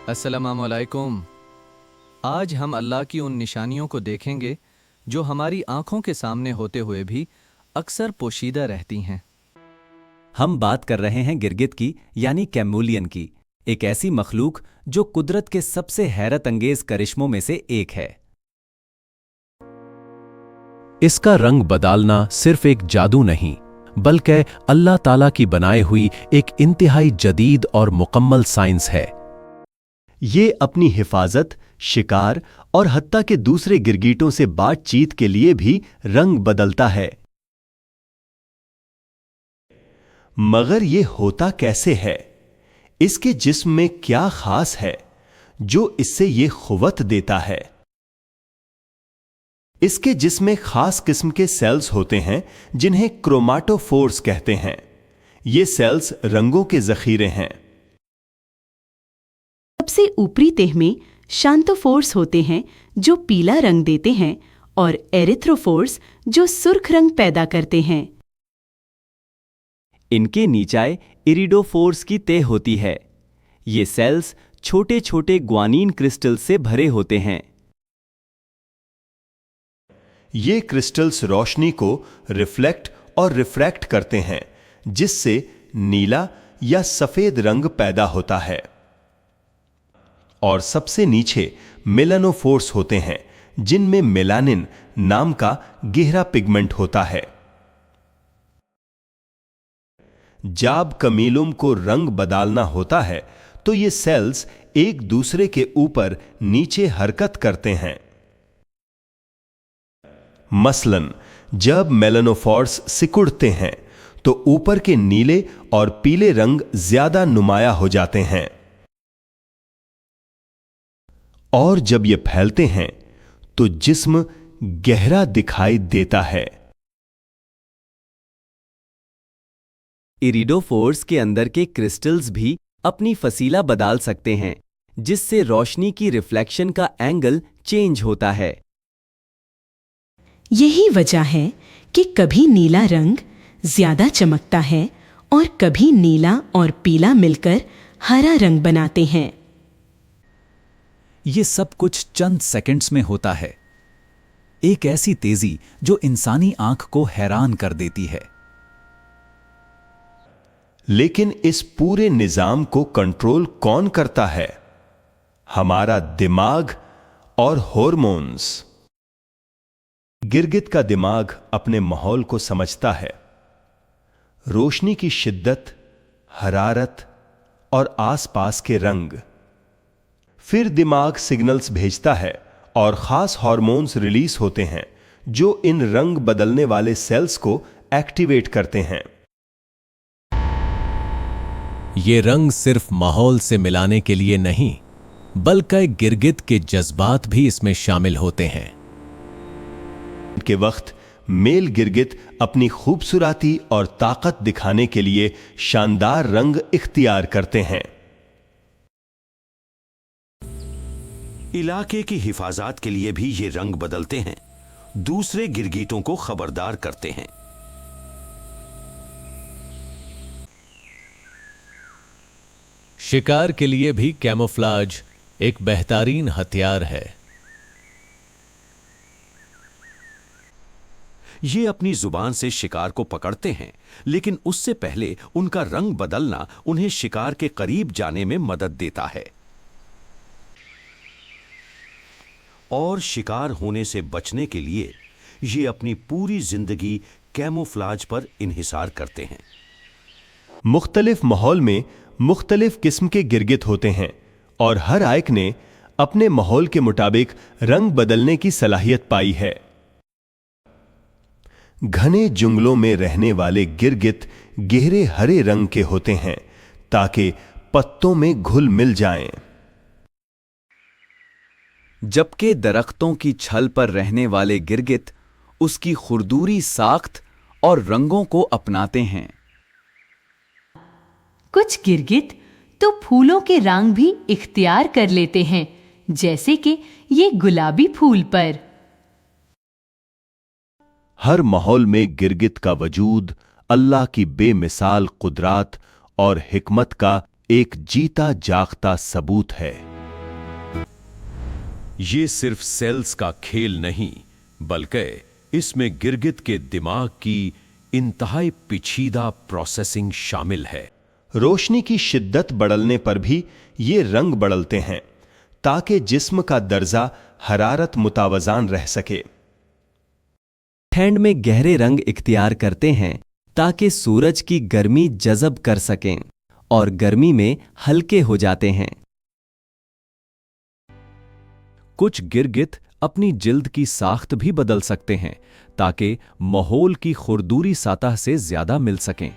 अस्सलामु अलैकुम। आज हम अल्लाह की उन निशानियों को देखेंगे जो हमारी आंखों के सामने होते हुए भी अक्सर पोशीदा रहती हैं। हम बात कर रहे हैं गिरगिट की यानी कैमूलियन की, एक ऐसी मखलूक जो कुदरत के सबसे हैरत अंगेज करिश्मों में से एक है। इसका रंग बदलना सिर्फ एक जादू नहीं, बल्कि अल्लाह ताला की बनाई हुई एक इंतहाई जदीद और मुकम्मल साइंस है। ये अपनी हिफाजत, शिकार और हत्ता के दूसरे गिरगिटों से बातचीत के लिए भी रंग बदलता है। मगर ये होता कैसे है? इसके जिस्म में क्या खास है जो इससे ये खुवत देता है? इसके जिस्म में खास किस्म के सेल्स होते हैं जिन्हें क्रोमाटोफोर्स कहते हैं। ये सेल्स रंगों के जखीरे हैं। सबसे ऊपरी तह में शांतोफोर्स होते हैं जो पीला रंग देते हैं और एरिथ्रोफोर्स जो सुर्ख रंग पैदा करते हैं। इनके नीचाए इरिडोफोर्स की तह होती है। ये सेल्स छोटे छोटे ग्वानीन क्रिस्टल से भरे होते हैं। ये क्रिस्टल्स रोशनी को रिफ्लेक्ट और रिफ्रैक्ट करते हैं, जिससे नीला या सफेद रंग पैदा होता है। और सबसे नीचे मेलानोफोर्स होते हैं जिनमें मेलानिन नाम का गहरा पिगमेंट होता है। जब कमीलुम को रंग बदलना होता है तो ये सेल्स एक दूसरे के ऊपर नीचे हरकत करते हैं। मसलन जब मेलानोफोर्स सिकुड़ते हैं तो ऊपर के नीले और पीले रंग ज्यादा नुमाया हो जाते हैं, और जब ये फैलते हैं तो जिस्म गहरा दिखाई देता है। इरिडोफोर्स के अंदर के क्रिस्टल्स भी अपनी फसीला बदल सकते हैं, जिससे रोशनी की रिफ्लेक्शन का एंगल चेंज होता है। यही वजह है कि कभी नीला रंग ज्यादा चमकता है और कभी नीला और पीला मिलकर हरा रंग बनाते हैं। ये सब कुछ चंद सेकंड्स में होता है। एक ऐसी तेजी जो इंसानी आंख को हैरान कर देती है। लेकिन इस पूरे निजाम को कंट्रोल कौन करता है? हमारा दिमाग और हॉर्मोन्स। गिरगिट का दिमाग अपने माहौल को समझता है। रोशनी की शिद्दत, हरारत और आसपास के रंग। फिर दिमाग सिग्नल्स भेजता है और खास हार्मोन्स रिलीज होते हैं जो इन रंग बदलने वाले सेल्स को एक्टिवेट करते हैं। ये रंग सिर्फ माहौल से मिलाने के लिए नहीं, बल्कि गिरगिट के जज्बात भी इसमें शामिल होते हैं। के वक्त मेल गिरगिट अपनी खूबसूरती और ताकत दिखाने के लिए शानदार रंग इख्तियार करते हैं। इलाके की हिफाजत के लिए भी ये रंग बदलते हैं, दूसरे गिरगिटों को खबरदार करते हैं। शिकार के लिए भी कैमोफ्लाज एक बेहतरीन हथियार है। ये अपनी जुबान से शिकार को पकड़ते हैं, लेकिन उससे पहले उनका रंग बदलना उन्हें शिकार के करीब जाने में मदद देता है और शिकार होने से बचने के लिए ये अपनी पूरी जिंदगी कैमोफ्लाज पर इन्हिसार करते हैं। मुख्तलिफ माहौल में मुख्तलिफ किस्म के गिरगिट होते हैं और हर आयक ने अपने माहौल के मुताबिक रंग बदलने की सलाहियत पाई है। घने जंगलों में रहने वाले गिरगिट गहरे हरे रंग के होते हैं ताकि पत्तों में घुल मिल जाएं। जबकि दरख्तों की छल पर रहने वाले गिरगिट उसकी खुरदूरी साख्त और रंगों को अपनाते हैं। कुछ गिरगिट तो फूलों के रंग भी इख्तियार कर लेते हैं, जैसे कि ये गुलाबी फूल पर। हर माहौल में गिरगिट का वजूद अल्लाह की बेमिसाल कुदरत और हिकमत का एक जीता जागता सबूत है। ये सिर्फ सेल्स का खेल नहीं, बल्कि इसमें गिरगिट के दिमाग की इंतहाई पेचीदा प्रोसेसिंग शामिल है। रोशनी की शिद्दत बढ़ने पर भी ये रंग बदलते हैं ताकि जिस्म का दर्जा हरारत मुतावजान रह सके। ठंड में गहरे रंग इख्तियार करते हैं ताकि सूरज की गर्मी जज़ब कर सकें और गर्मी में हल्के हो जाते हैं। कुछ गिरगिट अपनी जिल्द की साख्त भी बदल सकते हैं ताकि माहौल की खुरदूरी सतह से ज्यादा मिल सकें।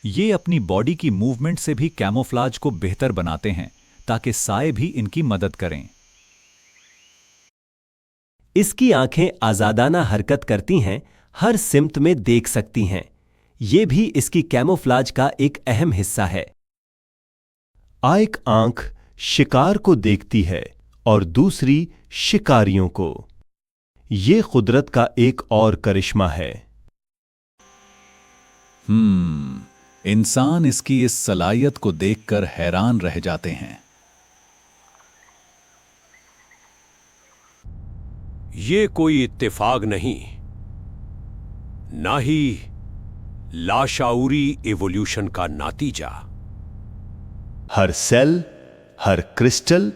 ये अपनी बॉडी की मूवमेंट से भी कैमोफ्लाज को बेहतर बनाते हैं ताकि साए भी इनकी मदद करें। इसकी आंखें आजादाना हरकत करती हैं, हर सिम्त में देख सकती हैं। ये भी इसकी कैमोफ्लाज का एक अहम हिस्सा है। एक आंख शिकार को देखती है और दूसरी शिकारियों को। ये कुदरत का एक और करिश्मा है। इंसान इसकी इस सलाहियत को देखकर हैरान रह जाते हैं। ये कोई इत्तेफाक नहीं, ना ही लाशाऊरी इवोल्यूशन का नातीजा। हर सेल, हर क्रिस्टल,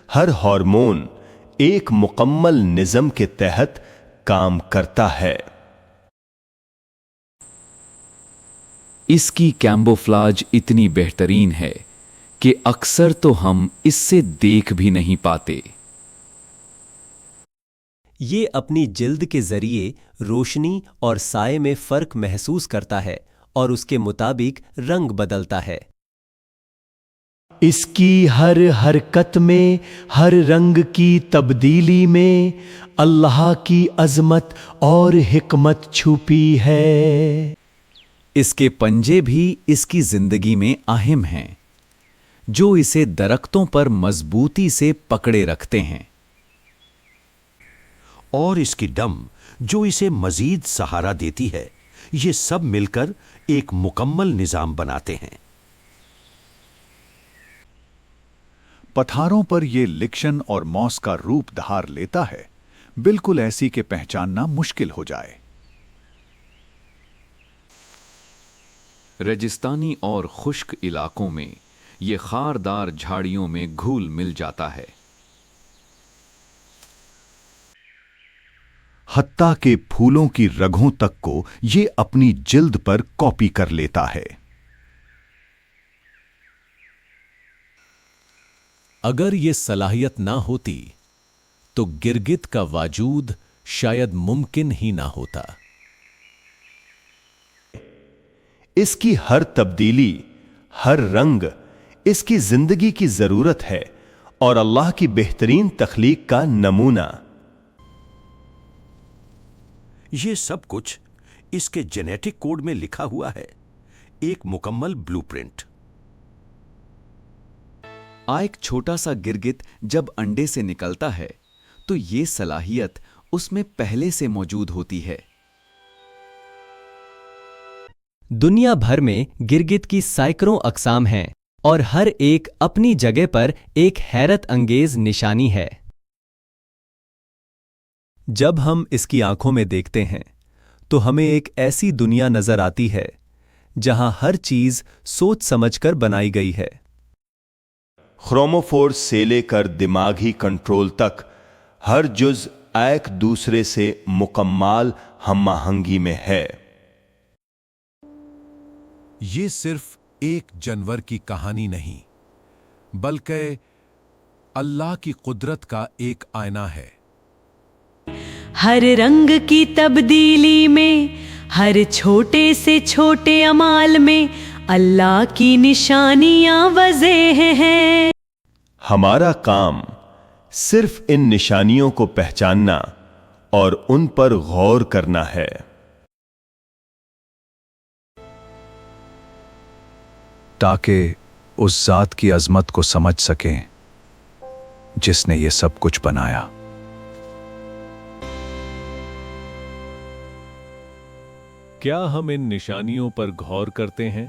हर हार्मोन एक मुकम्मल निज़म के तहत काम करता है। इसकी कैम्बोफ्लाज इतनी बेहतरीन है कि अक्सर तो हम इससे देख भी नहीं पाते। ये अपनी जिल्द के जरिए रोशनी और साए में फर्क महसूस करता है और उसके मुताबिक रंग बदलता है। इसकी हर हरकत में, हर रंग की तब्दीली में अल्लाह की अजमत और हिकमत छुपी है। इसके पंजे भी इसकी जिंदगी में अहम हैं, जो इसे दरख्तों पर मजबूती से पकड़े रखते हैं। और इसकी डम जो इसे मजीद सहारा देती है, ये सब मिलकर एक मुकम्मल निजाम बनाते हैं। पठारों पर यह लिक्शन और मॉस का रूप धार लेता है, बिल्कुल ऐसी के पहचानना मुश्किल हो जाए। रेगिस्तानी और खुश्क इलाकों में ये खारदार झाड़ियों में घुल मिल जाता है। हत्ता के फूलों की रगों तक को ये अपनी जिल्द पर कॉपी कर लेता है। अगर ये सलाहियत ना होती तो गिरगिट का वाजूद शायद मुमकिन ही ना होता। इसकी हर तब्दीली, हर रंग इसकी जिंदगी की जरूरत है और अल्लाह की बेहतरीन तख्लीक का नमूना। ये सब कुछ इसके जेनेटिक कोड में लिखा हुआ है, एक मुकम्मल ब्लूप्रिंट। एक छोटा सा गिरगिट जब अंडे से निकलता है तो ये सलाहियत उसमें पहले से मौजूद होती है। दुनिया भर में गिरगिट की सैकड़ों अक़साम हैं और हर एक अपनी जगह पर एक हैरत अंगेज निशानी है। जब हम इसकी आंखों में देखते हैं तो हमें एक ऐसी दुनिया नजर आती है जहां हर चीज सोच समझकर बनाई गई है। क्रोमोफोर से लेकर दिमागी कंट्रोल तक हर जुज एक दूसरे से मुकम्मल हमआहंगी में है। ये सिर्फ एक जानवर की कहानी नहीं, बल्कि अल्लाह की कुदरत का एक आईना है। हर रंग की तब्दीली में, हर छोटे से छोटे अमाल में अल्लाह की निशानियां वज़ेह हैं। हमारा काम सिर्फ इन निशानियों को पहचानना और उन पर गौर करना है। ताकि उस जात की अजमत को समझ सकें जिसने ये सब कुछ बनाया। क्या हम इन निशानियों पर गौर करते हैं?